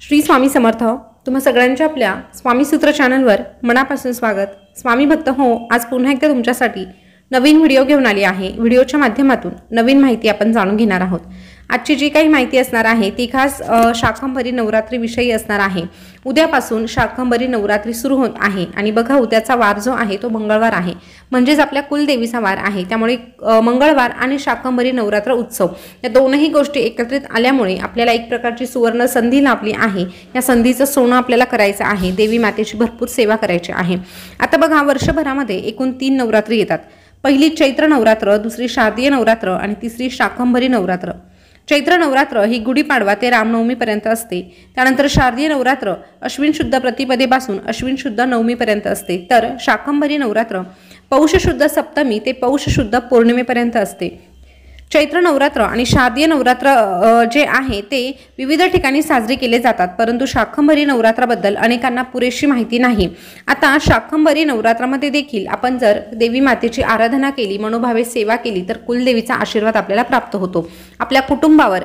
श्री स्वामी समर्थ। तुम्हा सगळ्यांच्या आपल्या स्वामी सूत्र चॅनलवर मनापासून स्वागत। स्वामी भक्त हो, आज पुन्हा एकदा तुमच्यासाठी नवीन व्हिडिओ घेऊन आली आहे। व्हिडिओच्या माध्यमातून नवीन माहिती आपण जाणून घेणार आहोत। आजची जी काही माहिती असणार आहे ती खास शाकंभरी नवरात्री विषयी असणार आहे। उद्यापासून शाकंभरी नवरात्री सुरू होत आहे आणि बघा उद्याचा वार जो आहे तो मंगळवार आहे, म्हणजेच आपल्या कुलदेवीचा वार आहे। त्यामुळे मंगळवार आणि शाकंभरी नवरात्र उत्सव या दोनही गोष्टी एकत्रित आल्यामुळे आपल्याला एक प्रकारची सुवर्ण संधी लाभली आहे। या संधीचं सोनं आपल्याला करायचं आहे, देवी मातेची भरपूर सेवा करायची आहे। आता बघा वर्षभरामध्ये एकूण 3 नवरात्री येतात। पहिली चैत्र नवरात्र, दुसरी शारदीय नवरात्र आणि तिसरी शाकंभरी नवरात्र। चैत्र नवरात्र ही गुढीपाडवा ते रामनवमी पर्यंत असते। त्यानंतर शारदीय नवरात्र अश्विन शुद्ध प्रतिपदेपासून अश्विन शुद्ध नवमी पर्यंत असते। तर शाकंभरी नवरात्र पौष शुद्ध सप्तमी ते पौष शुद्ध पौर्णिमेपर्यंत असते। चैत्र नवरात्र आणि शारदीय नवरात्र जे आहे ते विविध ठिकाणी साजरे केले जातात, परंतु शाकंभरी नवरात्राबद्दल अनेकांना पुरेशी माहिती नाही। आता शाकंभरी नवरात्रामध्ये देखील आपण जर देवी मातेची आराधना केली, मनोभावे सेवा केली तर कुलदेवीचा आशीर्वाद आपल्याला प्राप्त होतो। आपल्या कुटुंबावर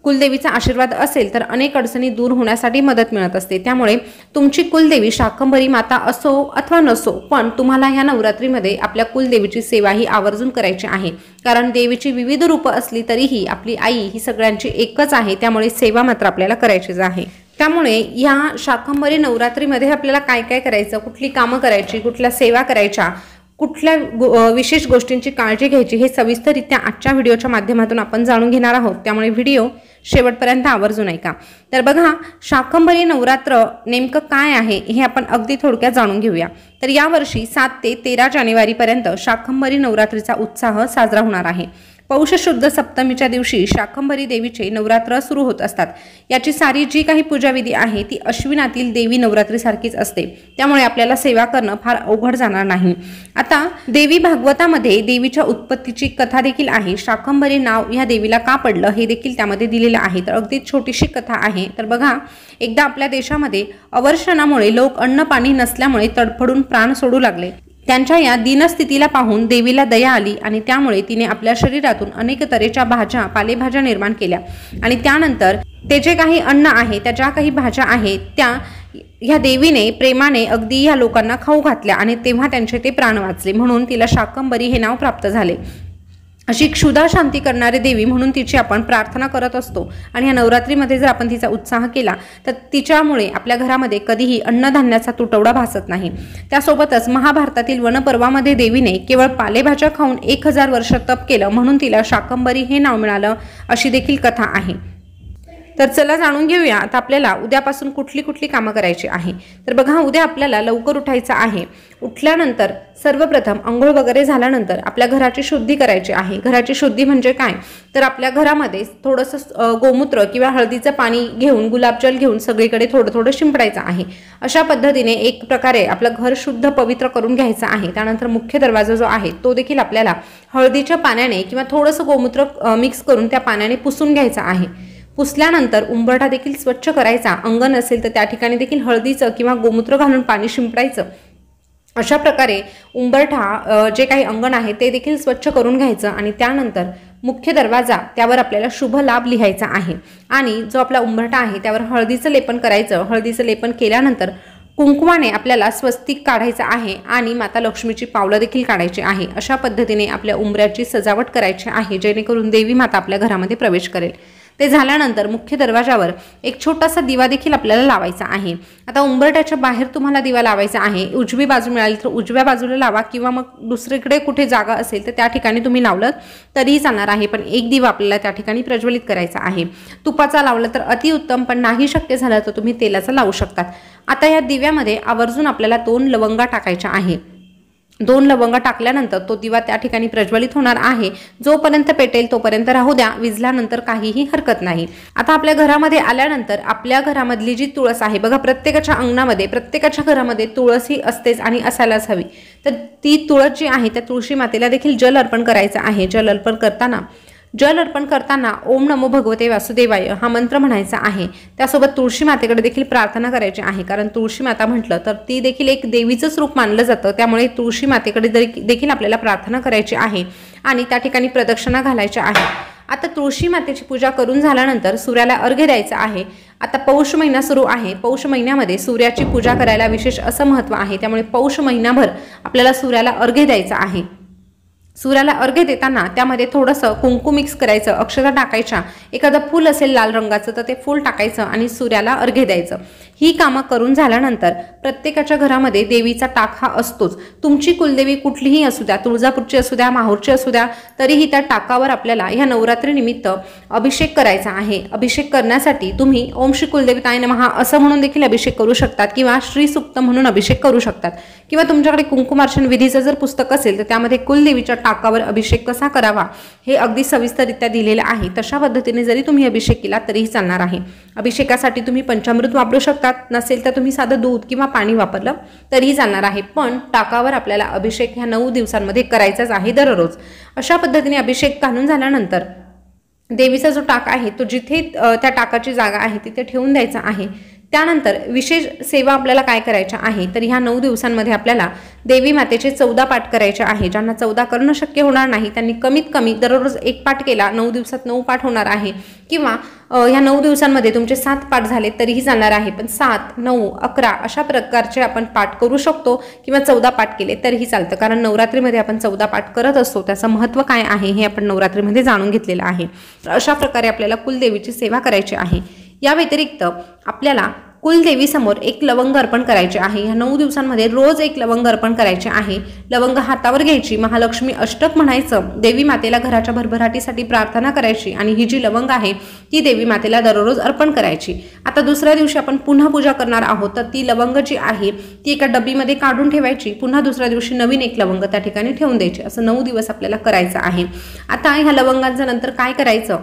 कुलदेवीचा आशीर्वाद असेल तर अनेक अडचणी दूर होण्यासाठी मदत मिळत असते। त्यामुळे तुमची कुलदेवी शाकंभरी माता असो अथवा नसो, पण तुम्हाला या नवरात्रीमध्ये आपल्या कुलदेवीची सेवा ही आवर्जून करायची आहे। कारण देवीची विविध रूपं असली तरीही आपली आई ही सगळ्यांची एकच आहे, त्यामुळे सेवा मात्र आपल्याला करायचीच आहे। त्यामुळे या शाकंभरी नवरात्रीमध्ये आपल्याला काय काय करायचं, कुठली कामं करायची, कुठल्या सेवा करायच्या, कुठल्या विशेष गोष्टींची काळजी घ्यायची हे सविस्तररित्या आजच्या व्हिडिओच्या माध्यमातून आपण जाणून घेणार आहोत। त्यामुळे व्हिडिओ शेवटपर्यंत आवर्जून ऐका। तर बघा शाकंभरी नवरात्र नेमकं काय आहे हे आपण अगदी थोडक्यात जाणून घेऊया। तर यावर्षी 7 ते 13 जानेवारीपर्यंत शाकंभरी नवरात्रीचा उत्साह साजरा होणार आहे। पौष शुद्ध सप्तमीच्या दिवशी शाकंभरी देवीचे नवरात्र सुरू होत असतात। याची सारी जी काही पूजाविधी आहे ती अश्विनातील देवी नवरात्रीसारखीच असते, त्यामुळे आपल्याला सेवा करणं फार अवघड जाणार नाही। आता देवी भागवतामध्ये देवीच्या उत्पत्तीची कथा देखील आहे। शाकंभरी नाव या देवीला का पडलं हे देखील त्यामध्ये दिलेलं आहे। तर अगदी छोटीशी कथा आहे। तर बघा, एकदा आपल्या देशामध्ये अवर्षणामुळे लोक अन्न पाणी नसल्यामुळे तडफडून प्राण सोडू लागले। त्यांच्या या दीनस्थितीला पाहून देवीला दया आली आणि त्यामुळे तिने आपल्या शरीरातून अनेक तऱ्हेच्या भाज्या पालेभाज्या निर्माण केल्या आणि त्यानंतर ते जे काही अन्न आहे, त्या ज्या काही भाज्या आहेत त्या ह्या देवीने प्रेमाने अगदी या लोकांना खाऊ घातल्या आणि तेव्हा त्यांचे ते प्राण वाचले, म्हणून तिला शाकंभरी हे नाव प्राप्त झाले। अशी क्षुधा शांती करणारी देवी म्हणून तिची आपण प्रार्थना करत असतो आणि या नवरात्रीमध्ये जर आपण तिचा उत्साह केला तर तिच्यामुळे आपल्या घरामध्ये कधीही अन्नधान्याचा तुटवडा भासत नाही। त्यासोबतच महाभारतातील वनपर्वामध्ये देवीने केवळ पालेभाज्या खाऊन 1000 वर्ष तप केलं, म्हणून तिला शाकंभरी हे नाव मिळालं, अशी देखील कथा आहे। तर चला जाणून घेऊया आता आपल्याला उद्यापासून कुठली कुठली कामं करायची आहे। तर बघा, उद्या आपल्याला लवकर उठायचं आहे। उठल्यानंतर सर्वप्रथम अंघोळ वगैरे झाल्यानंतर आपल्या घराची शुद्धी करायची आहे। घराची शुद्धी म्हणजे काय, तर आपल्या घरामध्ये थोडंसं गोमूत्र किंवा हळदीचं पाणी घेऊन, गुलाबजल घेऊन सगळीकडे थोडं थोडं शिंपडायचं आहे। अशा पद्धतीने एक प्रकारे आपलं घर शुद्ध पवित्र करून घ्यायचं आहे। त्यानंतर मुख्य दरवाजा जो आहे तो देखील आपल्याला हळदीच्या पाण्याने किंवा थोडंसं गोमूत्र मिक्स करून त्या पाण्याने पुसून घ्यायचा आहे। पुसल्यानंतर उंबरठा देखील स्वच्छ करायचा। अंगण असेल तर त्या ठिकाणी देखील हळदीचं किंवा गोमूत्र घालून पाणी शिंपडायचं। अशा प्रकारे उंबरठा जे काही अंगण आहे ते देखील स्वच्छ करून घ्यायचं आणि त्यानंतर मुख्य दरवाजा त्यावर आपल्याला शुभ लाभ लिहायचा आहे आणि जो आपला उंबरठा आहे त्यावर हळदीचं लेपन करायचं। हळदीचं लेपन केल्यानंतर कुंकुमाने आपल्याला स्वस्तिक काढायचं आहे आणि माता लक्ष्मीची पावलं देखील काढायची आहे। अशा पद्धतीने आपल्या उंबऱ्याची सजावट करायची आहे, जेणेकरून देवी माता आपल्या घरामध्ये प्रवेश करेल। ते झाल्यानंतर मुख्य दरवाजावर एक छोटासा दिवा देखील आपल्याला लावायचा आहे। आता उंबरठ्याच्या बाहेर तुम्हाला दिवा लावायचा आहे। उजवी बाजू मिळाली तर उजव्या बाजूला लावा किंवा मग दुसरीकडे कुठे जागा असेल तर त्या ठिकाणी तुम्ही लावलं तरीही चालणार आहे, पण एक दिवा आपल्याला त्या ठिकाणी प्रज्वलित करायचा आहे। तुपाचा लावला तर अतिउत्तम, पण नाही शक्य झालं तर तुम्ही तेलाचा लावू शकतात। आता या दिव्यामध्ये आवर्जून आपल्याला 2 लवंगा टाकायच्या आहे। 2 लवंगा टाकल्यानंतर तो दिवा त्या ठिकाणी प्रज्वलित होणार आहे। जोपर्यंत पेटेल तोपर्यंत राहू द्या, विझल्यानंतर काहीही हरकत नाही। आता आपल्या घरामध्ये आल्यानंतर आपल्या घरामधली जी तुळस आहे, बघा प्रत्येकाच्या अंगणामध्ये प्रत्येकाच्या घरामध्ये तुळस ही असतेच आणि असायलाच हवी। तर ती तुळस जी आहे त्या तुळशी मातेला देखील जल अर्पण करायचं आहे। जल अर्पण करताना ओम नमो भगवते वासुदेवाय हा मंत्र म्हणायचा आहे। त्यासोबत तुळशी मातेकडे देखील प्रार्थना करायची आहे, कारण तुळशी माता म्हटलं तर ती देखील एक देवीचंच रूप मानलं जातं। त्यामुळे तुळशी मातेकडे देखील आपल्याला प्रार्थना करायची आहे आणि त्या ठिकाणी प्रदक्षिणा घालायची आहे। आता तुळशी मातेची पूजा करून झाल्यानंतर सूर्याला अर्घ्य द्यायचा आहे। आता पौष महिना सुरू आहे। पौष महिन्यामध्ये सूर्याची पूजा करायला विशेष असं महत्त्व आहे, त्यामुळे पौष महिनाभर आपल्याला सूर्याला अर्घ्य द्यायचा आहे। सूर्याला अर्घ्य देताना त्यामध्ये थोडंसं कुंकू मिक्स करायचं, अक्षता टाकायच्या, एखादं फूल असेल लाल रंगाचं तर ते फूल टाकायचं आणि सूर्याला अर्घ्य द्यायचं। ही कामं करून झाल्यानंतर प्रत्येकाच्या घरामध्ये देवीचा टाक हा असतोच। तुमची कुलदेवी कुठलीही असू द्या, तुळजापूरची असू द्या, माहूरची असू द्या, तरीही त्या टाकावर आपल्याला ह्या नवरात्री निमित्त अभिषेक करायचा आहे। अभिषेक करण्यासाठी तुम्ही ओम श्री कुलदेवताय नमः असं म्हणून देखील अभिषेक करू शकतात किंवा श्री सुक्त म्हणून अभिषेक करू शकतात, किंवा तुमच्याकडे कुंकुमार्चन विधीचं जर पुस्तक असेल तर त्यामध्ये कुलदेवीच्या टाकावर अभिषेक कसा करावा हे अगदी सविस्तररित्या दिलेलं आहे। तशा पद्धतीने जरी तुम्ही अभिषेक केला तरीही चालणार आहे। अभिषेकासाठी तुम्ही पंचामृत वापरू शकतात, नसेल तर तुम्ही साधं दूध किंवा पाणी वापरलं तरीही चालणार आहे, पण टाकावर आपल्याला अभिषेक ह्या 9 दिवसांमध्ये करायचाच आहे दररोज। अशा पद्धतीने अभिषेक घालून झाल्यानंतर देवीचा जो टाक आहे तो जिथे त्या टाकाची जागा आहे तिथे ठेवून द्यायचा आहे। त्यानंतर विशेष सेवा आपल्याला काय करायच्या आहे तर ह्या 9 दिवसांमध्ये आपल्याला देवी मातेचे 14 पाठ करायचे आहे। ज्यांना 14 करणं शक्य होणार नाही त्यांनी कमीत कमी दररोज 1 पाठ केला, 9 दिवसात 9 पाठ होणार आहे, किंवा ह्या 9 दिवसांमध्ये तुमचे 7 पाठ झाले तरीही जाणार आहे, पण 7, 9, 11 अशा प्रकारचे आपण पाठ करू शकतो, किंवा 14 पाठ केले तरीही चालतं, कारण नवरात्रीमध्ये आपण 14 पाठ करत असतो। त्याचं महत्त्व काय आहे हे आपण नवरात्रीमध्ये जाणून घेतलेलं आहे। तर अशा प्रकारे आपल्याला कुलदेवीची सेवा करायची आहे। या व्यतिरिक्त आपल्याला कुलदेवी समोर एक लवंग अर्पण करायचे आहे। ह्या 9 दिवसांमध्ये रोज एक लवंग अर्पण करायचे आहे। लवंग हातावर घ्यायची, महालक्ष्मी अष्टक म्हणायचं, देवी मातेला घराच्या भरभराटीसाठी प्रार्थना करायची आणि ही जी लवंग आहे ती देवी मातेला दररोज अर्पण करायची। आता दुसऱ्या दिवशी आपण पुन्हा पूजा करणार आहोत, तर ती लवंग जी आहे ती एका डब्बीमध्ये काढून ठेवायची, पुन्हा दुसऱ्या दिवशी नवीन एक लवंग त्या ठिकाणी ठेवून द्यायची। असं 9 दिवस आपल्याला करायचं आहे। आता ह्या लवंगांच्या नंतर काय करायचं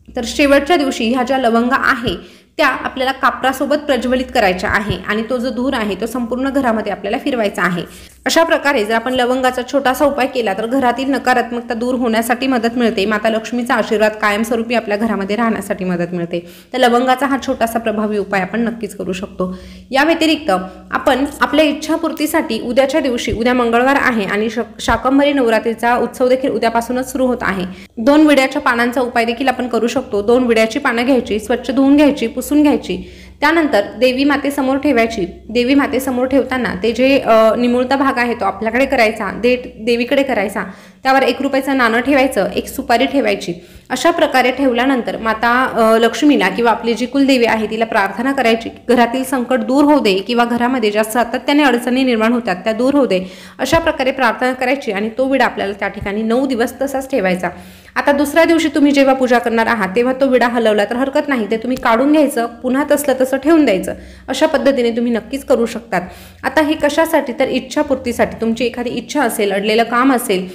तर शेवटच्या दिवशी ह्या ज्या लवंगा आहे त्या आपल्याला कापरासोबत प्रज्वलित करायच्या आहे आणि तो जो धूर आहे तो संपूर्ण घरामध्ये आपल्याला फिरवायचा आहे। अशा प्रकारे जर आपण लवंगाचा छोटासा उपाय केला तर घरातील नकारात्मकता दूर होण्यासाठी मदत मिळते, माता लक्ष्मीचा आशीर्वाद कायमस्वरूपी आपल्या घरामध्ये राहण्यासाठी मदत मिळते। तर लवंगाचा हा छोटासा प्रभावी उपाय आपण नक्कीच करू शकतो। या व्यतिरिक्त आपण आपल्या इच्छापूर्तीसाठी उद्याच्या दिवशी, उद्या मंगळवार आहे आणि शाकंभरी नवरात्रीचा उत्सव देखील उद्यापासूनच सुरू होत आहे, 2 विड्याच्या पानांचा उपाय देखील आपण करू शकतो। 2 विड्याची पानं घ्यायची, स्वच्छ धुवून घ्यायची, पुसून घ्यायची, त्यानंतर देवी मातेसमोर ठेवायची। देवी मातेसमोर ठेवताना ते जे निमुळता भाग आहे तो आपल्याकडे करायचा, देवीकडे करायचा, त्यावर 1 रुपयाचं नाणं ठेवायचं, 1 सुपारी ठेवायची। अशा प्रकारे ठेवल्यानंतर माता लक्ष्मीला किंवा आपली जी कुलदेवी आहे तिला प्रार्थना करायची, घरातील संकट दूर होऊ दे किंवा घरामध्ये ज्या सातत्याने अडचणी निर्माण होतात त्या दूर होऊ दे, अशा प्रकारे प्रार्थना करायची आणि तो विडा आपल्याला त्या ठिकाणी 9 दिवस तसाच ठेवायचा। आता दुसऱ्या दिवशी तुम्ही जेव्हा पूजा करणार आहात तेव्हा तो विडा हलवला तर हरकत नाही, ते तुम्ही काढून घ्यायचं, पुन्हा तसलं तसं ठेवून द्यायचं। अशा पद्धतीने तुम्ही नक्कीच करू शकतात। आता हे कशासाठी तर इच्छापूर्तीसाठी, तुमची एखादी इच्छा असेल, अडलेलं काम असेल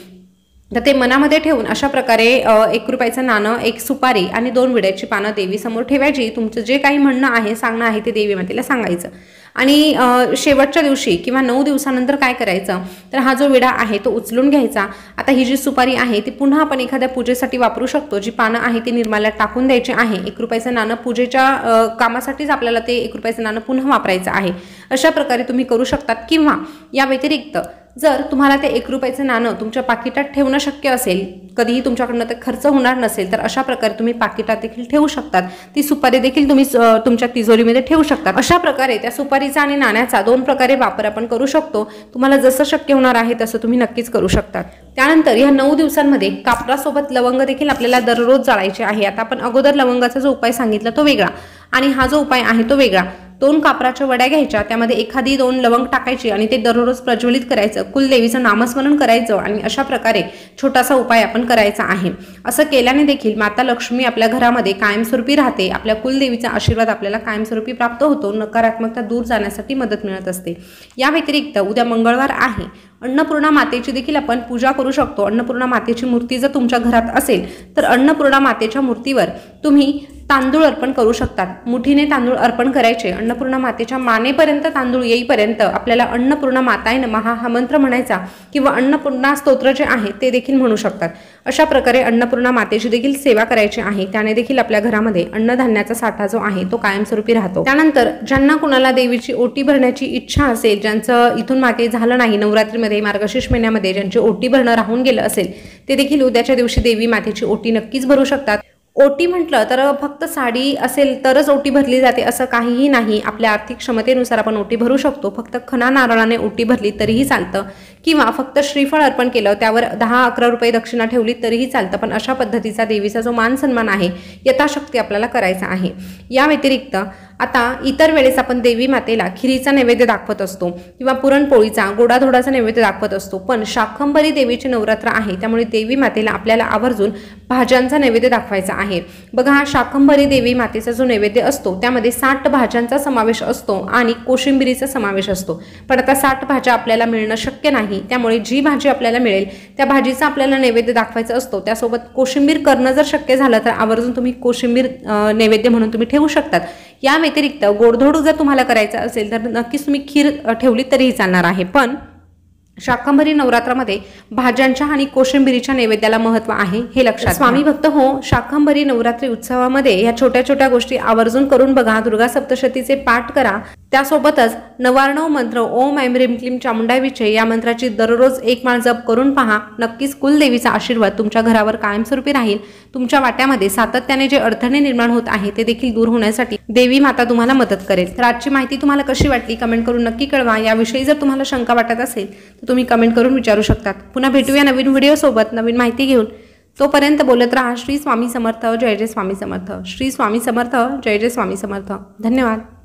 तर ते मनामध्ये ठेवून अशा प्रकारे 1 रुपयाचं नाणं, 1 सुपारी आणि 2 विड्याची पानं देवी समोर ठेवायची। तुमचं जे काही म्हणणं आहे, सांगणं आहे ते देवी मातेला सांगायचं आणि शेवटच्या दिवशी किंवा 9 दिवसानंतर काय करायचं तर हा जो विडा आहे तो उचलून घ्यायचा। आता ही जी सुपारी आहे ती पुन्हा आपण एखाद्या पूजेसाठी वापरू शकतो, जी पानं आहे ती निर्माल्यात टाकून द्यायची आहे। 1 रुपयाचं नाणं पूजेच्या कामासाठीच आपल्याला ते 1 रुपयाचं नाणं पुन्हा वापरायचं आहे। अशा प्रकारे तुम्ही करू शकतात, किंवा या व्यतिरिक्त जर तुम्हाला ते 1 रुपयाचं नाणं तुमच्या पाकिटात ठेवणं शक्य असेल, कधीही तुमच्याकडनं ते खर्च होणार नसेल तर अशा प्रकारे तुम्ही पाकिटात देखील ठेवू शकतात। ती सुपारी देखील तुम्ही तुमच्या तिजोरीमध्ये ठेवू शकता। अशा प्रकारे त्या सुपारीचा आणि नाण्याचा 2 प्रकारे वापर आपण करू शकतो। तुम्हाला जसं शक्य होणार आहे तसं तुम्ही नक्कीच करू शकतात। त्यानंतर या 9 दिवसांमध्ये कापरासोबत लवंग देखील आपल्याला दररोज जाळायचे आहे। आता आपण अगोदर लवंगाचा जो उपाय सांगितला तो वेगळा आणि हा जो उपाय आहे तो वेगळा। 2 कापराच्या वड्या घ्यायच्या, त्यामध्ये एखादी 2 लवंग टाकायची आणि ते दररोज प्रज्वलित करायचं, कुलदेवीचं नामस्मरण करायचं आणि अशा प्रकारे छोटासा उपाय आपण करायचा आहे। असं केल्याने देखील माता लक्ष्मी आपल्या घरामध्ये कायमस्वरूपी राहते, आपल्या कुलदेवीचा आशीर्वाद आपल्याला कायमस्वरूपी प्राप्त होतो, नकारात्मकता दूर जाण्यासाठी मदत मिळत असते। या व्यतिरिक्त उद्या मंगळवार आहे, अन्नपूर्णा मातेची देखील आपण पूजा करू शकतो। अन्नपूर्णा मातेची मूर्ती जर तुमच्या घरात असेल तर अन्नपूर्णा मातेच्या मूर्तीवर तुम्ही तांदूळ अर्पण करू शकतात। मुठीने तांदूळ अर्पण करायचे। अन्नपूर्णा मातेच्या मानेपर्यंत तांदूळ येईपर्यंत आपल्याला अन्नपूर्णा माताय नमः हा मंत्र म्हणायचा किंवा अन्नपूर्णा स्तोत्र जे आहे ते देखील म्हणू शकतात। अशा प्रकारे अन्नपूर्णा मातेची देखील सेवा करायची आहे। त्याने देखील आपल्या घरामध्ये अन्नधान्याचा साठा जो आहे तो कायमस्वरूपी राहतो। त्यानंतर ज्यांना कुणाला देवीची ओटी भरण्याची इच्छा असेल, ज्यांचं इथून मागे झालं नाही, नवरात्रीमध्ये मार्गशीर्ष महिन्यामध्ये ज्यांची ओटी भरणं राहून गेलं असेल, ते देखील उद्याच्या दिवशी देवी मातेची ओटी नक्कीच भरू शकतात। ओटी म्हटलं तर फक्त साडी असेल तरच ओटी भरली जाते असं काहीही नाही। आपल्या आर्थिक क्षमतेनुसार आपण ओटी भरू शकतो। फक्त खणा नारळाने ओटी भरली तरीही चालतं किंवा फक्त श्रीफळ अर्पण केलं, त्यावर 10-11 रुपये दक्षिणा ठेवली तरीही चालतं। पण अशा पद्धतीचा देवीचा जो मान सन्मान आहे यथाशक्ती आपल्याला करायचा आहे। या व्यतिरिक्त आता इतर वेळेस आपण देवी मातेला खिरीचा नैवेद्य दाखवत असतो किंवा पुरणपोळीचा गोडाधोडाचा नैवेद्य दाखवत असतो, पण शाकंभरी देवीचे नवरात्र आहे त्यामुळे देवी मातेला आपल्याला आवर्जून भाज्यांचा नैवेद्य दाखवायचा आहे। बघा, हा शाकंभरी देवी मातेचा जो नैवेद्य असतो त्यामध्ये 60 भाज्यांचा समावेश असतो आणि कोशिंबिरीचा समावेश असतो। पण आता 60 भाज्या आपल्याला मिळणं शक्य नाही, त्यामुळे जी भाजी आपल्याला मिळेल त्या भाजीचा आपल्याला नैवेद्य दाखवायचा असतो। त्यासोबत कोशिंबीर करणं जर शक्य झालं तर आवर्जून तुम्ही कोशिंबीर नैवेद्य म्हणून तुम्ही ठेवू शकतात। या व्यतिरिक्त गोडधोड जर तुम्हाला करायचं असेल तर नक्कीच तुम्ही खीर ठेवली तरीही चालणार आहे। पण शाकंभरी नवरात्रामध्ये भाज्यांच्या आणि कोशिंबिरीच्या नैवेद्याला महत्त्व आहे, हे लक्षात। स्वामी भक्त हो, शाकंभरी नवरात्री उत्सवामध्ये या छोट्या छोट्या गोष्टी आवर्जून करून बघा। दुर्गा सप्तशतीचे पाठ करा, त्यासोबतच नवार्णव मंत्र ओम ऐं ह्रीं क्लीं चामुंडाय विचे या मंत्राची दररोज 1 माळ जप करून पहा। नक्कीच कुलदेवीचा आशीर्वाद तुमच्या घरावर कायमस्वरूपी राहील। तुमच्या वाट्यामध्ये सातत्याने जे अडथळे निर्माण होत आहे ते देखील दूर होण्यासाठी देवी माता तुम्हाला मदत करेल। तर आजची माहिती तुम्हाला कशी वाटली कमेंट करून नक्की कळवा। याविषयी जर तुम्हाला शंका वाटत असेल तर तुम्ही कमेंट करून विचारू शकतात। पुन्हा भेटूया नवीन व्हिडिओ सोबत नवीन माहिती घेऊन। तोपर्यंत बोलत राहा श्री स्वामी समर्थ, जय जय स्वामी समर्थ। श्री स्वामी समर्थ, जय जय स्वामी समर्थ। धन्यवाद।